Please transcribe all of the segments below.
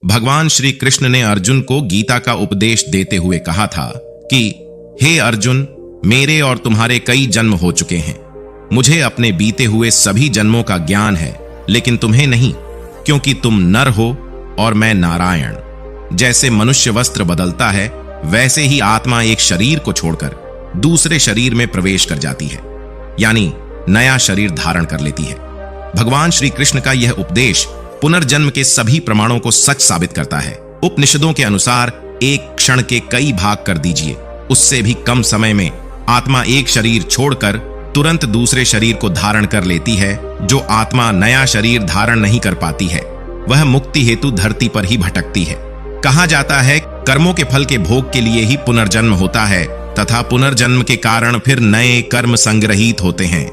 भगवान श्री कृष्ण ने अर्जुन को गीता का उपदेश देते हुए कहा था कि हे अर्जुन, मेरे और तुम्हारे कई जन्म हो चुके हैं। मुझे अपने बीते हुए सभी जन्मों का ज्ञान है, लेकिन तुम्हें नहीं, क्योंकि तुम नर हो और मैं नारायण। जैसे मनुष्य वस्त्र बदलता है, वैसे ही आत्मा एक शरीर को छोड़कर दूसरे शरीर में प्रवेश कर जाती है, यानी नया शरीर धारण कर लेती है। भगवान श्री कृष्ण का यह उपदेश पुनर्जन्म के सभी प्रमाणों को सच साबित करता है। उपनिषदों के अनुसार एक क्षण के कई भाग कर दीजिए, उससे भी कम समय में आत्मा एक शरीर छोड़कर तुरंत दूसरे शरीर को धारण कर लेती है। जो आत्मा नया शरीर धारण नहीं कर पाती है, वह मुक्ति हेतु धरती पर ही भटकती है। कहा जाता है, कर्मों के फल के भोग के लिए ही पुनर्जन्म होता है तथा पुनर्जन्म के कारण फिर नए कर्म संग्रहित होते हैं।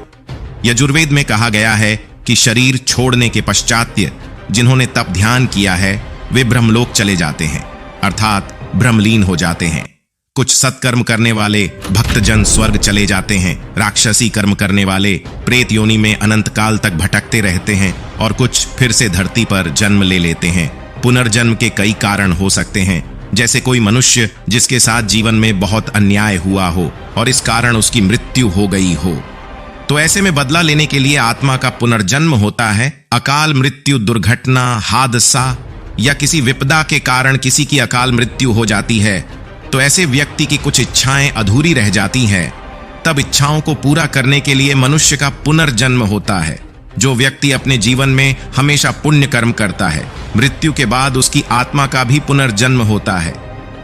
यजुर्वेद में कहा गया है कि शरीर छोड़ने के पश्चात जिन्होंने तप ध्यान किया है, वे ब्रह्मलोक चले जाते हैं, अर्थात ब्रह्मलीन हो जाते हैं। कुछ सत्कर्म करने वाले भक्तजन स्वर्ग चले जाते हैं, राक्षसी कर्म करने वाले प्रेत योनि में अनंत काल तक भटकते रहते हैं, और कुछ फिर से धरती पर जन्म ले लेते हैं। पुनर्जन्म के कई कारण हो सकते हैं, जैसे कोई मनुष्य जिसके साथ जीवन में बहुत अन्याय हुआ हो और इस कारण उसकी मृत्यु हो गई हो, तो ऐसे में बदला लेने के लिए आत्मा का पुनर्जन्म होता है। अकाल मृत्यु, दुर्घटना, हादसा या किसी विपदा के कारण किसी की अकाल मृत्यु हो जाती है, तो ऐसे व्यक्ति की कुछ इच्छाएं अधूरी रह जाती हैं। तब इच्छाओं को पूरा करने के लिए मनुष्य का पुनर्जन्म होता है। जो व्यक्ति अपने जीवन में हमेशा पुण्य कर्म करता है, मृत्यु के बाद उसकी आत्मा का भी पुनर्जन्म होता है।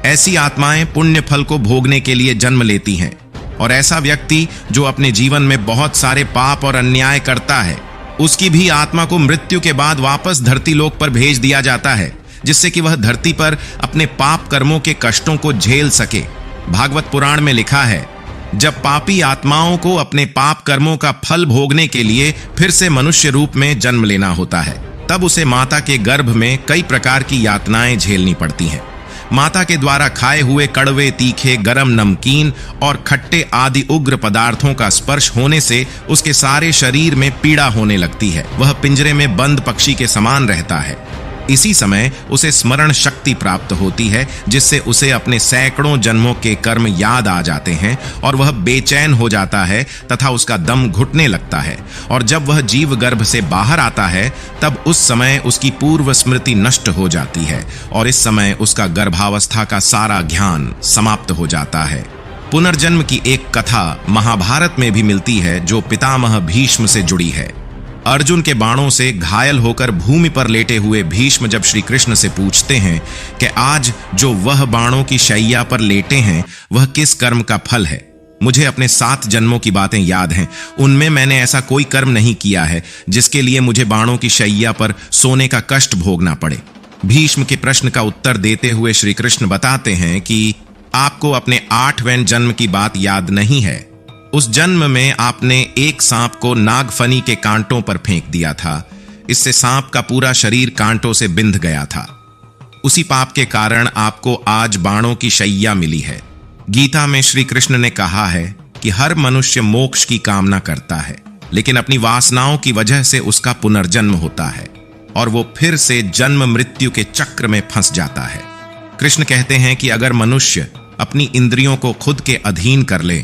ऐसी आत्माएं पुण्य फल को भोगने के लिए जन्म लेती हैं, और ऐसा व्यक्ति जो अपने जीवन में बहुत सारे पाप और अन्याय करता है, उसकी भी आत्मा को मृत्यु के बाद वापस धरती लोक पर भेज दिया जाता है, जिससे कि वह धरती पर अपने पाप कर्मों के कष्टों को झेल सके। भागवत पुराण में लिखा है, जब पापी आत्माओं को अपने पाप कर्मों का फल भोगने के लिए फिर से मनुष्य रूप में जन्म लेना होता है, तब उसे माता के गर्भ में कई प्रकार की यातनाएं झेलनी पड़ती हैं। माता के द्वारा खाए हुए कड़वे, तीखे, गरम, नमकीन और खट्टे आदि उग्र पदार्थों का स्पर्श होने से उसके सारे शरीर में पीड़ा होने लगती है। वह पिंजरे में बंद पक्षी के समान रहता है। इसी समय उसे स्मरण शक्ति प्राप्त होती है, जिससे उसे अपने सैकड़ों जन्मों के कर्म याद आ जाते हैं और वह बेचैन हो जाता है तथा उसका दम घुटने लगता है। और जब वह जीव गर्भ से बाहर आता है, तब उस समय उसकी पूर्व स्मृति नष्ट हो जाती है और इस समय उसका गर्भावस्था का सारा ज्ञान समाप्त हो जाता है। पुनर्जन्म की एक कथा महाभारत में भी मिलती है, जो पितामह भीष्म से जुड़ी है। अर्जुन के बाणों से घायल होकर भूमि पर लेटे हुए भीष्म जब श्री कृष्ण से पूछते हैं कि आज जो वह बाणों की शैया पर लेटे हैं, वह किस कर्म का फल है। मुझे अपने 7 जन्मों की बातें याद हैं, उनमें मैंने ऐसा कोई कर्म नहीं किया है जिसके लिए मुझे बाणों की शैया पर सोने का कष्ट भोगना पड़े। भीष्म के प्रश्न का उत्तर देते हुए श्री कृष्ण बताते हैं कि आपको अपने 8वें जन्म की बात याद नहीं है। उस जन्म में आपने एक सांप को नागफनी के कांटों पर फेंक दिया था। इससे सांप का पूरा शरीर कांटों से बिंध गया था। उसी पाप के कारण आपको आज बाणों की शैया मिली है। गीता में श्री कृष्ण ने कहा है कि हर मनुष्य मोक्ष की कामना करता है, लेकिन अपनी वासनाओं की वजह से उसका पुनर्जन्म होता है और वो फिर से जन्म मृत्यु के चक्र में फंस जाता है। कृष्ण कहते हैं कि अगर मनुष्य अपनी इंद्रियों को खुद के अधीन कर ले,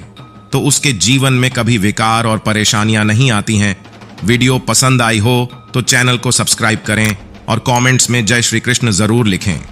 तो उसके जीवन में कभी विकार और परेशानियां नहीं आती हैं। वीडियो पसंद आई हो तो चैनल को सब्सक्राइब करें और कमेंट्स में जय श्री कृष्ण जरूर लिखें।